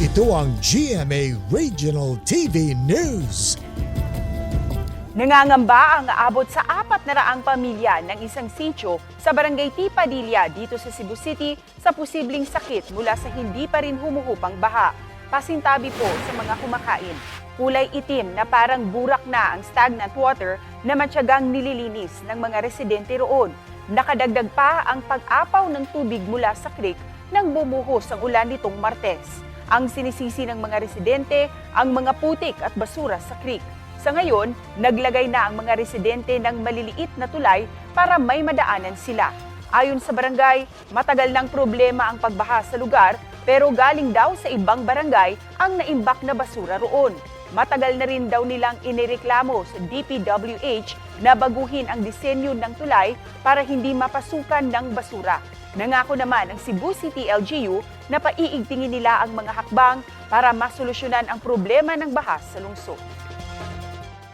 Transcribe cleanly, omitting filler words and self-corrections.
Ito ang GMA Regional TV News. Nangangamba ang aabot sa 400 pamilya ng isang sitio sa Barangay Tipadilla dito sa Cebu City sa posibleng sakit mula sa hindi pa rin humuhupang baha. Pasintabi po sa mga kumakain. Kulay itim na parang burak na ang stagnant water na matyagang nililinis ng mga residente roon. Nakadagdag pa ang pag-apaw ng tubig mula sa creek nang bumuhos ang ulan nitong Martes. Ang sinisisi ng mga residente ang mga putik at basura sa creek. Sa ngayon, naglagay na ang mga residente ng maliliit na tulay para may madaanan sila. Ayon sa barangay, matagal ng problema ang pagbaha sa lugar pero galing daw sa ibang barangay ang naimbak na basura roon. Matagal na rin daw nilang inireklamo sa DPWH na baguhin ang disenyo ng tulay para hindi mapasukan ng basura. Nangako naman ang Cebu City LGU na paiigtingin nila ang mga hakbang para masolusyonan ang problema ng baha sa lungsod.